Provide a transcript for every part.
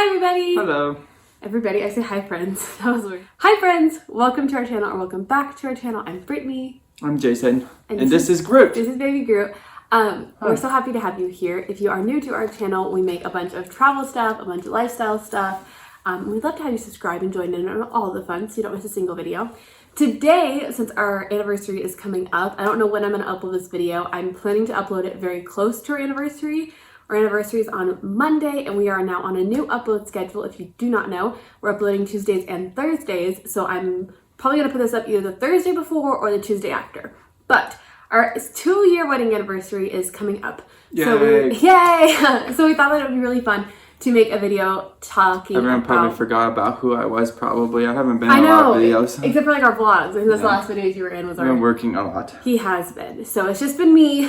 Hi everybody! Hello. Everybody, I say hi friends. That was weird. Hi friends! Welcome to our channel, or welcome back to our channel. I'm Brittany. I'm Jason. And this is Groot. This is Baby Groot. We're so happy to have you here. If you are new to our channel, we make a bunch of travel stuff, a bunch of lifestyle stuff. We'd love to have you subscribe and join in on all the fun so you don't miss a single video. Today, since our anniversary is coming up, I don't know when I'm going to upload this video. I'm planning to upload it very close to our anniversary. Our anniversary is on Monday, and we are now on a new upload schedule. If you do not know, we're uploading Tuesdays and Thursdays, so I'm probably going to put this up either the Thursday before or the Tuesday after. But our 2-year wedding anniversary is coming up. Yay! So we thought that it would be really fun to make a video talking Everyone about... probably forgot about who I was, probably. I haven't been in a lot of videos. Except for like our vlogs. I think this last video you were in was I've been working a lot. He has been. So it's just been me.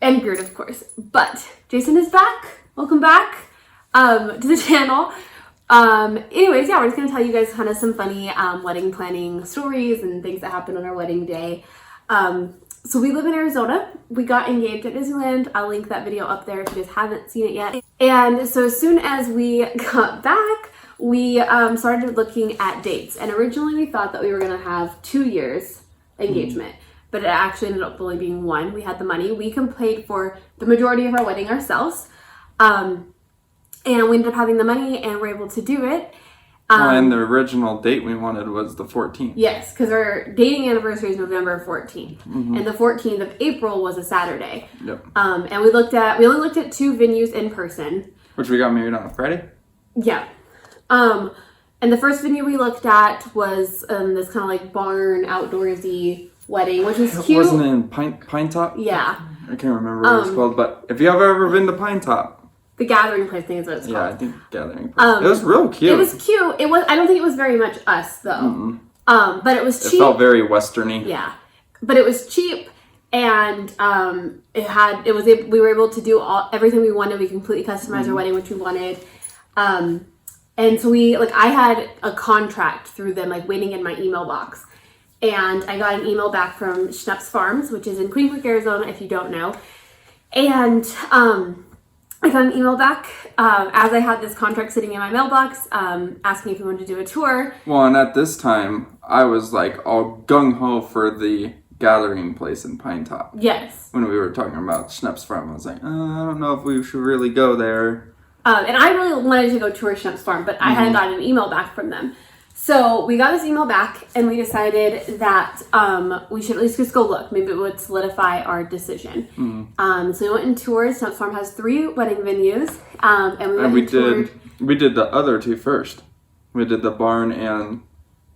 And Groot, of course. But Jason is back. Welcome back to the channel. Anyways, yeah, we're just going to tell you guys kind of some funny wedding planning stories and things that happened on our wedding day. So we live in Arizona. We got engaged at Disneyland. I'll link that video up there if you guys haven't seen it yet. And so as soon as we got back, we started looking at dates. And originally we thought that we were going to have 2 years engagement. But it actually ended up only being 1. We had the money. We paid for the majority of our wedding ourselves. And we ended up having the money and we're able to do it. And the original date we wanted was the 14th. Yes, because our dating anniversary is November 14th. And the 14th of April was a Saturday. Yep. And we only looked at 2 venues in person. Which we got married on a Friday? Yeah. And the first venue we looked at was this kind of like barn, outdoorsy wedding, which was cute. Wasn't it in Pine Top? Yeah. I can't remember what it was called, but if you have ever been to Pine Top. The Gathering Place, I think is what it's called. Yeah, I think Gathering Place. It was real cute. It was cute. I don't think it was very much us though. But it was cheap. It felt very westerny. Yeah. But it was cheap and we were able to do everything we wanted. We completely customized our wedding, which we wanted. And so I had a contract through them, waiting in my email box. And I got an email back from Schnups Farms, which is in Queen Creek, Arizona, if you don't know. And I got an email back as I had this contract sitting in my mailbox asking if we wanted to do a tour. Well, and at this time, I was all gung-ho for the Gathering Place in Pine Top. Yes. When we were talking about Schnups Farm, I was like, I don't know if we should really go there. And I really wanted to go tour Schnups Farm, but I hadn't gotten an email back from them. So we got this email back and we decided that we should at least just go look. Maybe it would solidify our decision. So we went and toured. Schnups Farm has 3 wedding venues. And we did the other 2 first. We did the barn and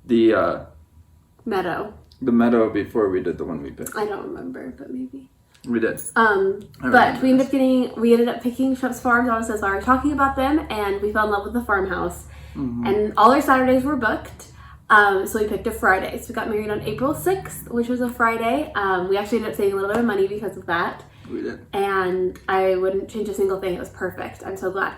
the meadow. The meadow before we did the one we picked. I don't remember, but maybe. We did. But we ended up picking Schnups Farms. I was so sorry talking about them, and we fell in love with the farmhouse. And all our Saturdays were booked, so we picked a Friday. So we got married on April 6th, which was a Friday. We actually ended up saving a little bit of money because of that. We did. And I wouldn't change a single thing. It was perfect. I'm so glad.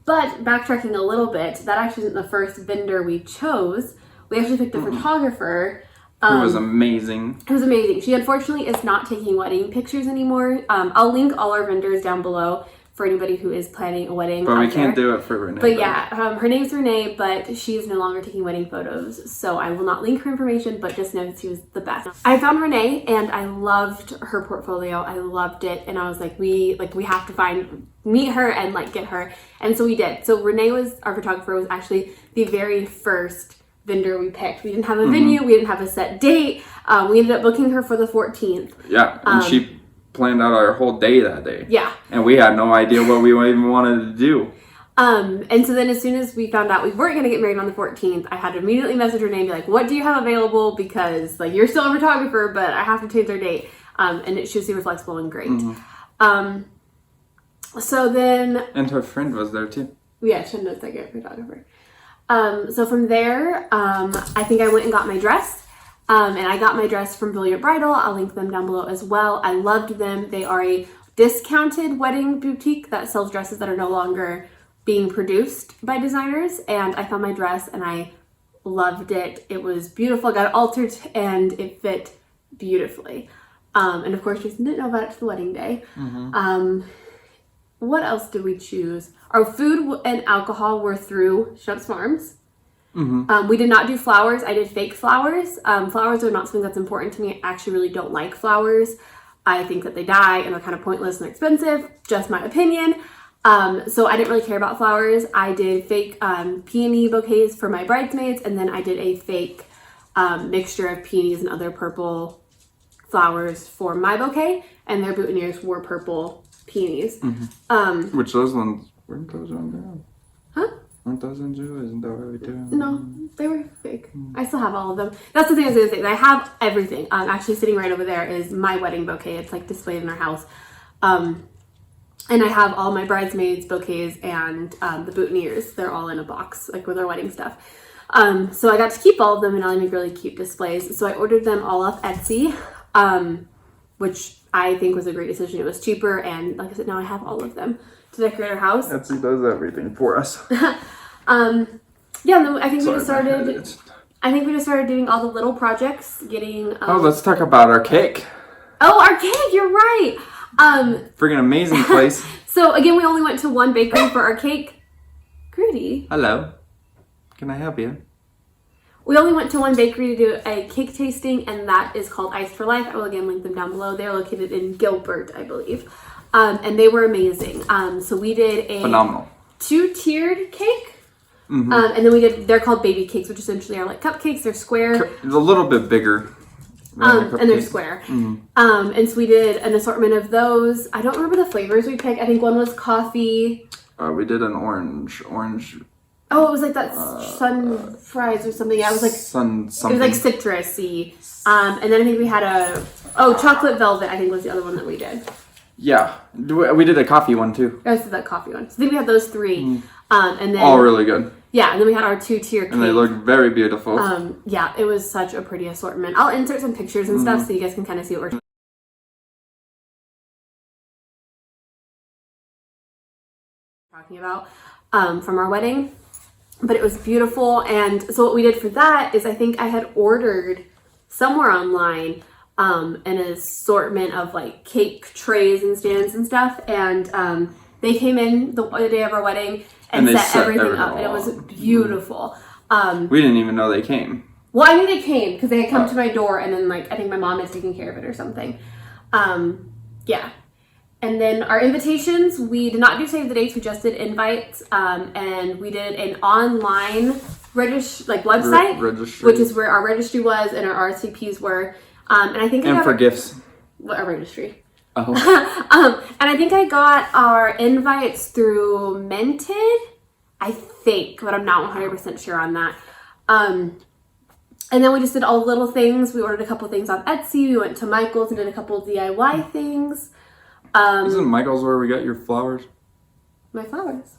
But backtracking a little bit, that actually isn't the first vendor we chose. We actually picked a photographer. It was amazing. It was amazing. She unfortunately is not taking wedding pictures anymore. I'll link all our vendors down below for anybody who is planning a wedding. But we can't do it for Renee. But yeah, her name's Renee, but she's no longer taking wedding photos. So I will not link her information, but just know that she was the best. I found Renee and I loved her portfolio. I loved it. And I was like, we have to meet her and get her. And so we did. So Renee our photographer was actually the very first vendor we picked. We didn't have a venue. We didn't have a set date. We ended up booking her for the 14th. Yeah. And she planned out our whole day that day. Yeah. And we had no idea what we even wanted to do. And so then as soon as we found out we weren't going to get married on the 14th, I had to immediately message Renee and be like, what do you have available? Because you're still a photographer, but I have to change our date. And she was super flexible and great. So then... And her friend was there too. Yeah, she knows that great photographer. So from there, I think I went and got my dress. And I got my dress from Brilliant Bridal. I'll link them down below as well. I loved them. They are a discounted wedding boutique that sells dresses that are no longer being produced by designers. And I found my dress and I loved it. It was beautiful. I got it altered and it fit beautifully. And of course, Jason didn't know about it till the wedding day. what else did we choose? Our food and alcohol were through Schnucks Farms. We did not do flowers. I did fake flowers. Flowers are not something that's important to me. I actually really don't like flowers. I think that they die and are kind of pointless and expensive. Just my opinion. So I didn't really care about flowers. I did fake peony bouquets for my bridesmaids, and then I did a fake mixture of peonies and other purple flowers for my bouquet, and their boutonnieres were purple peonies. Which those ones, weren't those on there? Huh? Weren't those in Jew? Isn't that what we do? No, they were fake. I still have all of them. That's the thing I was gonna say. I have everything. Actually sitting right over there is my wedding bouquet. It's like displayed in our house. And I have all my bridesmaids bouquets and the boutonnieres. They're all in a box, like with our wedding stuff. So I got to keep all of them, and I make really cute displays. So I ordered them all off Etsy, which I think was a great decision. It was cheaper, and like I said, now I have all of them to decorate our house. Etsy does everything for us. Yeah, and then I think we just started doing all the little projects, getting. Let's talk about our cake. Oh, our cake! You're right. Freaking amazing place. So again, we only went to one bakery for our cake. Grudy. Hello. Can I help you? We only went to one bakery to do a cake tasting, and that is called Ice for Life. I will again link them down below. They're located in Gilbert, I believe. And they were amazing. So we did a phenomenal 2-tiered cake. And then they're called baby cakes, which essentially are like cupcakes. They're square. It's a little bit bigger. And they're square. And so we did an assortment of those. I don't remember the flavors we picked. I think one was coffee. We did an orange. Oh, it was like that sun fries or something. Yeah, it was like something. It was like citrusy. And then I think we had chocolate velvet. I think was the other one that we did. Yeah, we did a coffee one too. I said that coffee one. So I think we had those 3. And then all really good. Yeah, and then we had our 2-tier cake. And they looked very beautiful. Yeah, it was such a pretty assortment. I'll insert some pictures and stuff so you guys can kind of see what we're talking about from our wedding. But it was beautiful. And so what we did for that is I think I had ordered somewhere online an assortment of like cake trays and stands and stuff. And they came in the day of our wedding and set everything up, and it was beautiful. We didn't even know they came. Well, I knew they came because they had come to my door, and then like I think my mom is taking care of it or something. Yeah. And then our invitations, we did not do save the dates. We just did invites, and we did an online website, registry, which is where our registry was and our RSVPs were. And I think for gifts. Our registry. Oh. And I think I got our invites through Mented, I think, but I'm not 100% sure on that. And then we just did all the little things. We ordered a couple things on Etsy. We went to Michael's and did a couple DIY things. Isn't Michael's where we got your flowers? My flowers.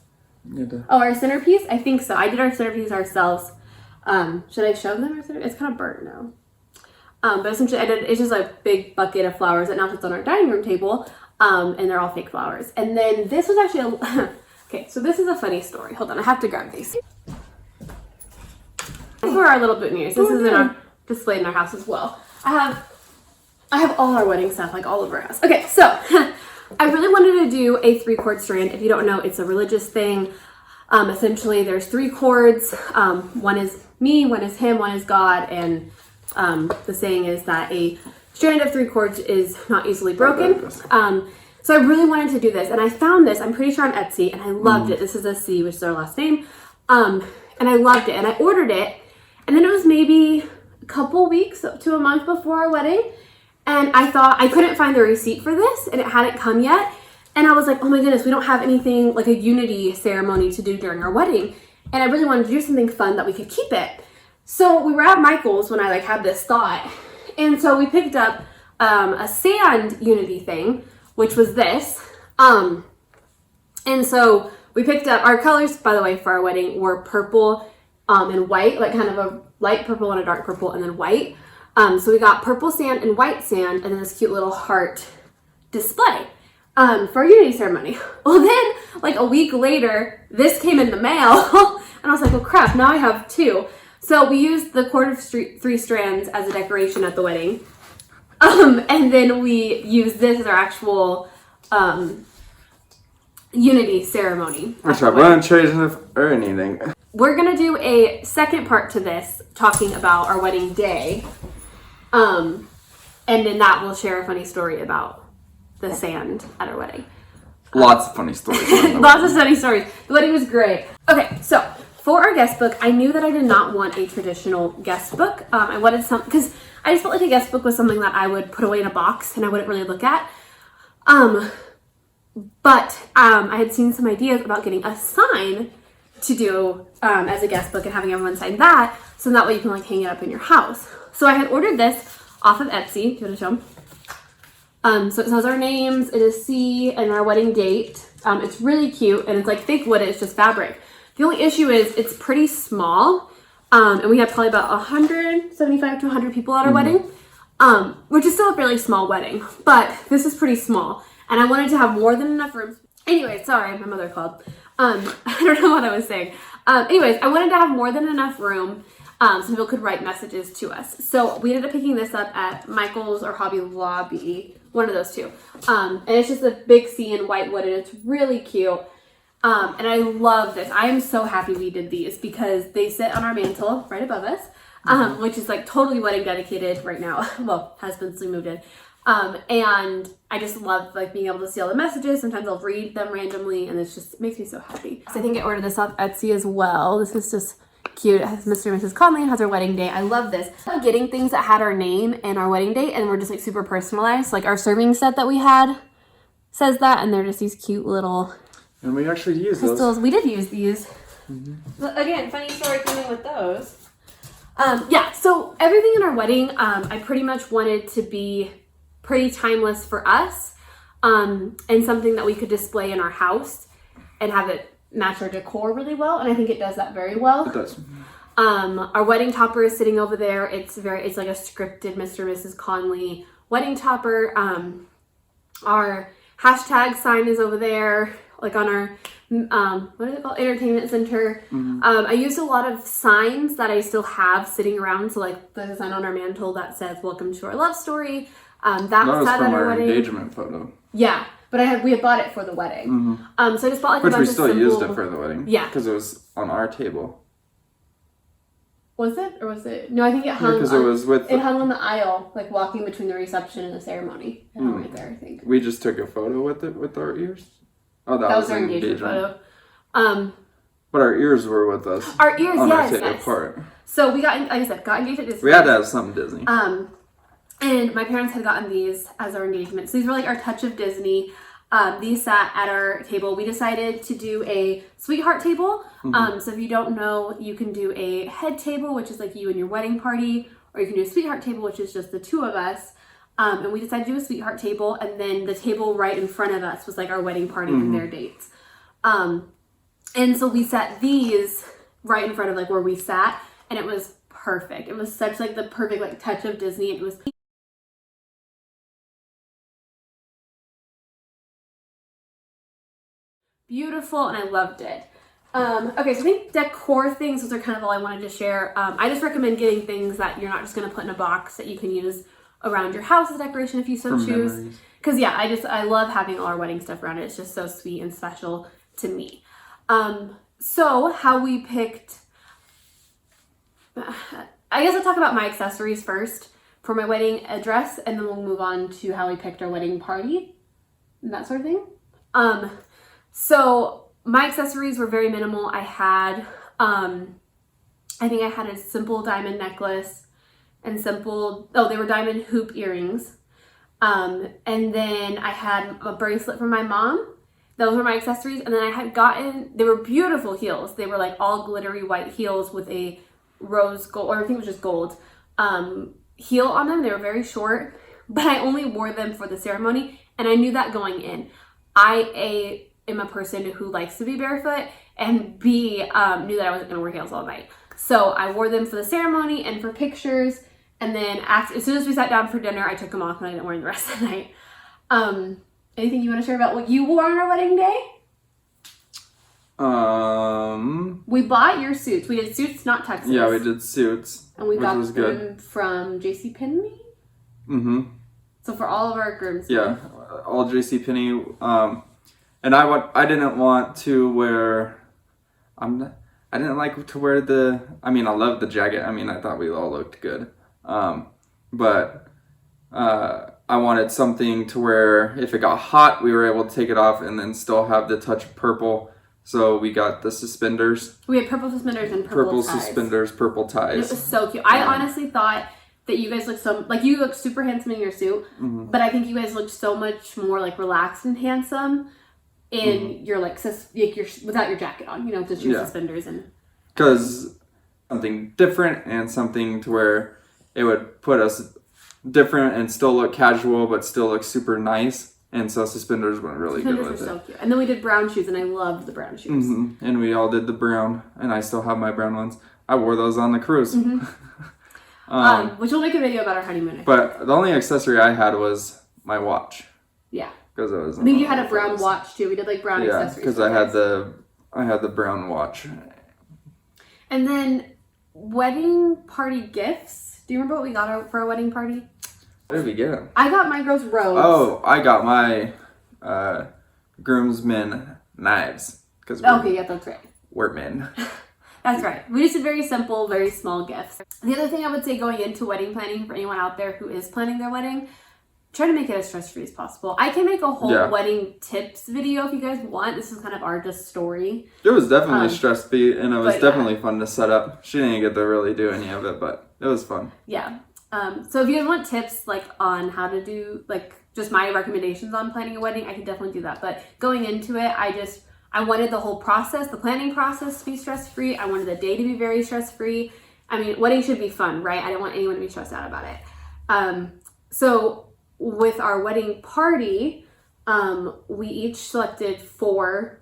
Yeah. Oh, our centerpiece? I think so. I did our centerpiece ourselves. Should I show them our centerpiece? It's kind of burnt now. But essentially, it's just a big bucket of flowers that now sits on our dining room table, and they're all fake flowers. And then this was actually okay. So this is a funny story. Hold on, I have to grab these. These were our little boutonnieres. This is in our displayed in our house as well. I have all our wedding stuff, like all over our house. Okay, so I really wanted to do a 3-chord strand. If you don't know, it's a religious thing. Essentially, there's 3 chords. One is me, one is him, one is God, and the saying is that a strand of 3 chords is not easily broken. So I really wanted to do this, and I found this, I'm pretty sure on Etsy, and I loved it. This is a C, which is our last name. And I loved it, and I ordered it, and then it was maybe a couple weeks up to a month before our wedding, and I thought I couldn't find the receipt for this, and it hadn't come yet. And I was like, oh my goodness, we don't have anything like a unity ceremony to do during our wedding. And I really wanted to do something fun that we could keep it. So we were at Michael's when I had this thought. And so we picked up a sand unity thing, which was this. And so we picked up, our colors, by the way, for our wedding were purple and white, like kind of a light purple and a dark purple and then white. So we got purple sand and white sand and then this cute little heart display for our unity ceremony. Well, then like a week later, this came in the mail and I was like, oh crap, now I have 2. So we used the cord of 3 strands as a decoration at the wedding. And then we used this as our actual unity ceremony. Which I wouldn't trade it or anything. We're gonna do a second part to this, talking about our wedding day. And then that will share a funny story about the sand at our wedding. Lots of funny stories. Lots of funny stories. The wedding was great. Okay, so for our guest book, I knew that I did not want a traditional guest book. I wanted some, because I just felt like a guest book was something that I would put away in a box and I wouldn't really look at. But I had seen some ideas about getting a sign to do as a guest book and having everyone sign that, so that way you can like hang it up in your house. So I had ordered this off of Etsy. Do you want to show them? So it says our names, it is C, and our wedding date. It's really cute, and it's like fake wood, it's just fabric. The only issue is it's pretty small, and we have probably about 175 to 100 people at our wedding, which is still a fairly small wedding, but this is pretty small, and I wanted to have more than enough room. Anyway, sorry, my mother called. I don't know what I was saying. Anyways, I wanted to have more than enough room so people could write messages to us. So we ended up picking this up at Michael's or Hobby Lobby, one of those two. And it's just a big C in white wood, and it's really cute. And I love this. I am so happy we did these because they sit on our mantle right above us, which is like totally wedding dedicated right now. Well, has been since we moved in. And I just love like being able to see all the messages. Sometimes I'll read them randomly, and it makes me so happy. So I think I ordered this off Etsy as well. This is just cute. It has Mr. and Mrs. Conley, and has our wedding day. I love this. I'm getting things that had our name and our wedding date, and we're just like super personalized. Like our serving set that we had says that, and they're just these cute little And we actually used crystals. those. We did use these. But again, funny story coming with those. Yeah, so everything in our wedding, I pretty much wanted to be pretty timeless for us, and something that we could display in our house and have it match our decor really well, and I think it does that very well. It does. Our wedding topper is sitting over there. It's like a scripted Mr. and Mrs. Conley wedding topper. Our hashtag sign is over there, like on our what is it called, entertainment center. I used a lot of signs that I still have sitting around. So like there's a sign on our mantle that says "Welcome to our love story." That was from at our wedding. engagement photo. Yeah, but we had bought it for the wedding. So I just bought like Which a bunch we still of used it for the wedding. Yeah. Because it was on our table. Was it, or was it? No, I think it hung. Because it was with. It hung on the aisle, like walking between the reception and the ceremony. It hung right there, I think. We just took a photo with it with our ears. Oh, that was our engagement photo. But our ears were with us. Our ears, on yes, our yes. Part. So we got, like I said, got engaged at Disney. We had to have something Disney. And my parents had gotten these as our engagement. So these were like our touch of Disney. These sat at our table. We decided to do a sweetheart table. So if you don't know, you can do a head table, which is like you and your wedding party, or you can do a sweetheart table, which is just the two of us. And we decided to do a sweetheart table, and then the table right in front of us was like our wedding party and their dates. And so we set these right in front of like where we sat, and it was perfect. It was such like the perfect like touch of Disney. It was beautiful, and I loved it. Okay, so I think decor things, those are kind of all I wanted to share. I just recommend getting things that you're not just going to put in a box that you can use around your house as decoration if you so choose. Because yeah, I love having all our wedding stuff around it. It's just so sweet and special to me. So how we picked, I guess I'll talk about my accessories first for my wedding dress, and then we'll move on to how we picked our wedding party and that sort of thing. So my accessories were very minimal. I had, I think I had a simple diamond necklace and they were diamond hoop earrings. And then I had a bracelet from my mom. Those were my accessories. And then I had they were beautiful heels. They were like all glittery white heels with a rose gold, or I think it was just gold, heel on them. They were very short, but I only wore them for the ceremony. And I knew that going in. I am a person who likes to be barefoot, and B, knew that I wasn't going to wear heels all night. So I wore them for the ceremony and for pictures, and then as soon as we sat down for dinner, I took them off and I didn't wear them the rest of the night. Anything you want to share about what you wore on our wedding day? We bought your suits. We did suits, not tuxes. Yeah, we did suits. And we got them good. from JCPenney? Mm-hmm. So for all of our grooms. Yeah, all JCPenney. And I didn't want to wear. I didn't like to wear the. I mean, I loved the jacket. I mean, I thought we all looked good. But I wanted something to where if it got hot, we were able to take it off and then still have the touch of purple. So we got the suspenders. We had purple suspenders and purple ties. Suspenders, purple ties. And it was so cute. I honestly thought that you guys looked so, like, you look super handsome in your suit, but I think you guys looked so much more, like, relaxed and handsome in your, like, your without your jacket on, you know, just your suspenders. And because something different and something to where it would put us different and still look casual but still look super nice, and so suspenders went really good with it. So cute. And then we did brown shoes, and I loved the brown shoes. And we all did the brown, and I still have my brown ones. I wore those on the cruise. Which we'll make a video about our honeymoon. But the only accessory I had was my watch. Yeah. Because it was. I think you had a brown watch too. We did like brown accessories. Yeah, because I had the brown watch. And then wedding party gifts. Do you remember what we got for a wedding party? What did we get? I got my girls robes. Oh, I got my groomsmen knives. Okay, yeah, that's right. We're men. That's right. We just did very simple, very small gifts. The other thing I would say going into wedding planning for anyone out there who is planning their wedding, try to make it as stress-free as possible. I can make a whole wedding tips video if you guys want. This is kind of our just story. It was definitely stress-free, and it was definitely fun to set up. She didn't get to really do any of it, but it was fun. Yeah. So if you guys want tips like on how to do, like, just my recommendations on planning a wedding, I can definitely do that. But going into it, I wanted the whole process, the planning process, to be stress-free. I wanted the day to be very stress-free. I mean, wedding should be fun, right? I didn't want anyone to be stressed out about it. So with our wedding party, we each selected 4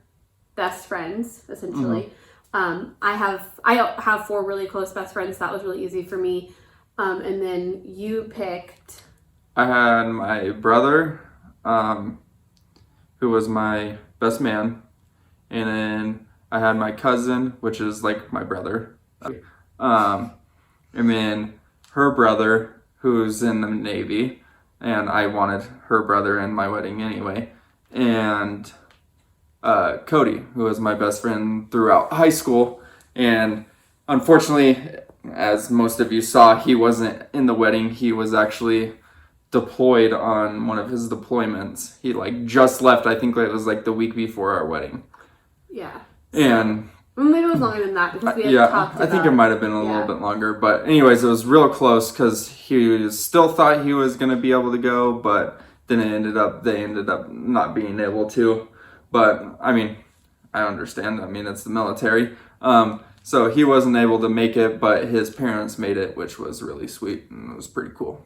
best friends, essentially. I have 4 really close best friends. That was really easy for me. And then you picked... I had my brother, who was my best man. And then I had my cousin, which is like my brother. And then her brother, who's in the Navy. And I wanted her brother in my wedding anyway. And Cody, who was my best friend throughout high school. And unfortunately, as most of you saw, he wasn't in the wedding. He was actually deployed on one of his deployments. He like just left. I think it was like the week before our wedding. Yeah. And maybe it was longer than that because we had talked about... I think it might have been a little bit longer. But anyways, it was real close because he still thought he was going to be able to go, but then they ended up not being able to. But I mean, I understand. I mean, it's the military. So he wasn't able to make it, but his parents made it, which was really sweet and it was pretty cool.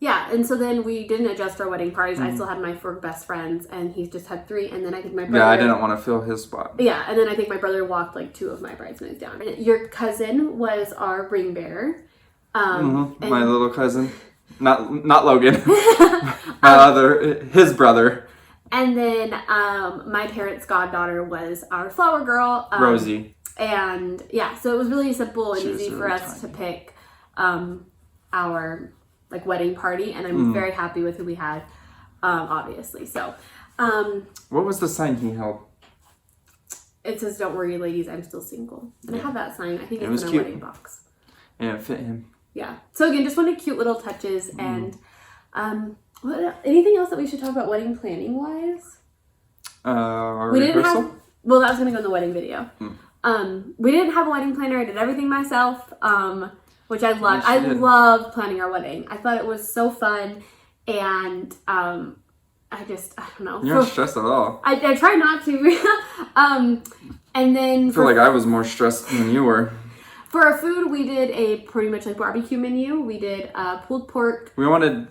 Yeah, and so then we didn't adjust our wedding parties. I still had my 4 best friends, and he just had 3, and then I think my brother... Yeah, I didn't want to fill his spot. Yeah, and then I think my brother walked like 2 of my bridesmaids down. Your cousin was our ring bearer. My little cousin. Not Logan. His brother. And then my parents' goddaughter was our flower girl. Rosie. And yeah, so it was really simple and easy for us to pick our like wedding party, and I'm very happy with who we had, obviously. So what was the sign he held? It says, "Don't worry, ladies, I'm still single." And I have that sign. I think it's in our wedding box. And it fit him. Yeah. So again, just wanted cute little touches. And anything else that we should talk about wedding planning wise? We didn't have. Well, that was gonna go in the wedding video. We didn't have a wedding planner. I did everything myself. Which I loved. I loved planning our wedding. I thought it was so fun, and I don't know. You're not stressed at all. I try not to. And then I feel like I was more stressed than you were. For our food, we did a pretty much like barbecue menu. We did pulled pork. We wanted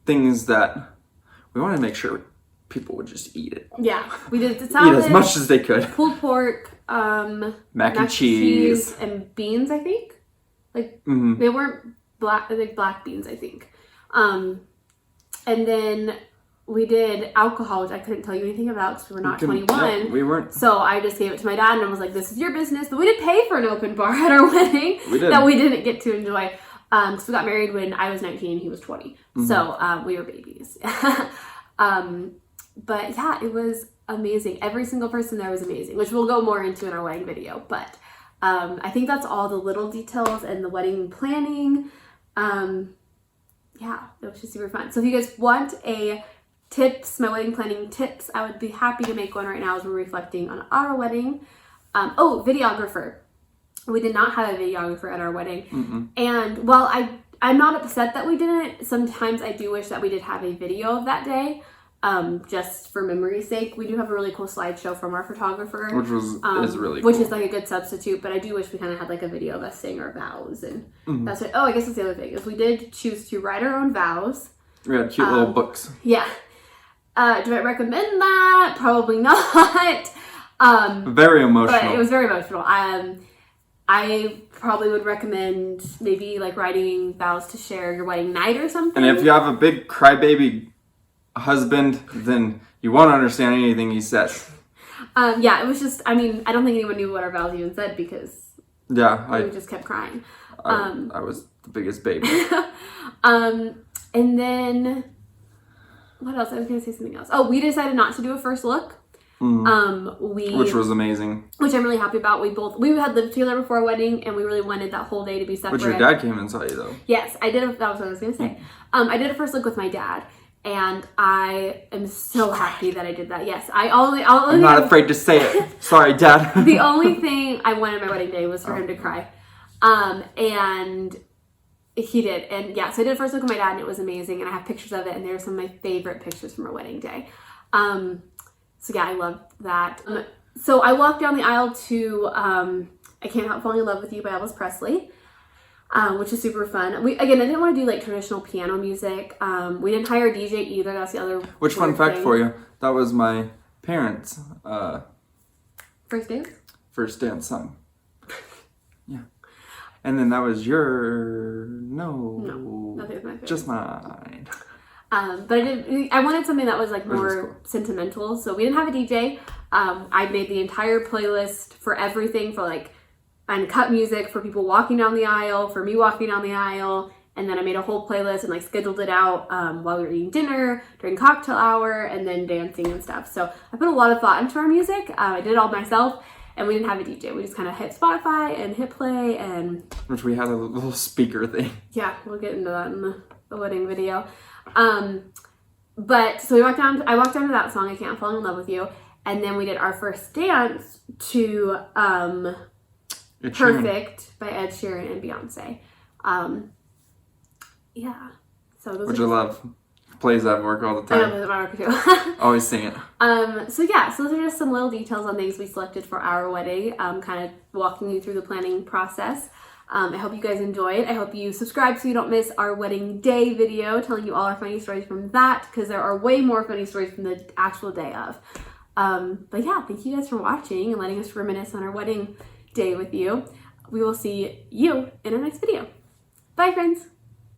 things that we wanted to make sure people would just eat it. Yeah, we did the salad. Eat as much as they could. Pulled pork, mac and cheese, and beans. I think. Like they weren't black beans, I think. And then we did alcohol, which I couldn't tell you anything about because we were not 21. No, we weren't. So I just gave it to my dad and I was like, "This is your business." But we did pay for an open bar at our wedding that we didn't get to enjoy because we got married when I was 19 and he was 20. So we were babies. But yeah, it was amazing. Every single person there was amazing, which we'll go more into in our wedding video. But I think that's all the little details and the wedding planning. Yeah, it was just super fun. So if you guys want my wedding planning tips, I would be happy to make one right now as we're reflecting on our wedding. Videographer. We did not have a videographer at our wedding. Mm-mm. And while I'm not upset that we didn't, sometimes I do wish that we did have a video of that day. Just for memory's sake. We do have a really cool slideshow from our photographer. Which is really cool. Which is like a good substitute, but I do wish we kind of had like a video of us saying our vows. And that's what, I guess that's the other thing, is we did choose to write our own vows. We had cute little books. Yeah. Do I recommend that? Probably not. Very emotional. But it was very emotional. I probably would recommend maybe like writing vows to share your wedding night or something. And if you have a big crybaby husband, then you won't understand anything he says. Yeah, it was just, I mean, I don't think anyone knew what our vows even said because we just kept crying. I was the biggest baby. And then, what else? I was going to say something else. Oh, we decided not to do a first look. Which was amazing. Which I'm really happy about. We had lived together before our wedding, and we really wanted that whole day to be separate. But your dad came and saw you, though. Yes, I did. That was what I was going to say. I did a first look with my dad, and I am so happy that I did that. Yes, I'm not afraid to say it. Sorry, Dad. The only thing I wanted my wedding day was for him to cry. And he did. And yeah, so I did a first look with my dad, and it was amazing. And I have pictures of it, and they're some of my favorite pictures from our wedding day. So yeah, I loved that. So I walked down the aisle to I Can't Help Falling in Love with You by Elvis Presley, which is super fun. I didn't want to do like traditional piano music. We didn't hire a DJ either. That's the other. Which fun fact for you? That was my parents' first dance song. Yeah, and then that was your no, nothing's my favorite. Just mine. But I wanted something that was like more sentimental. So we didn't have a DJ. I made the entire playlist for everything, for like uncut music for people walking down the aisle, for me walking down the aisle. And then I made a whole playlist and like scheduled it out while we were eating dinner, during cocktail hour, and then dancing and stuff. So I put a lot of thought into our music. I did it all myself, and we didn't have a DJ. We just kind of hit Spotify and hit play, and which we had a little speaker thing. Yeah, we'll get into that in the wedding video. But so I walked down to that song, I Can't Fall in Love with You, and then we did our first dance to Perfect by Ed Sheeran and Beyonce. Yeah. So those which I love. Plays that work all the time. I know, my work too. Always sing it. So those are just some little details on things we selected for our wedding, kind of walking you through the planning process. I hope you guys enjoyed. I hope you subscribe so you don't miss our wedding day video telling you all our funny stories from that, because there are way more funny stories from the actual day of. But yeah, thank you guys for watching and letting us reminisce on our wedding day with you. We will see you in our next video. Bye, friends.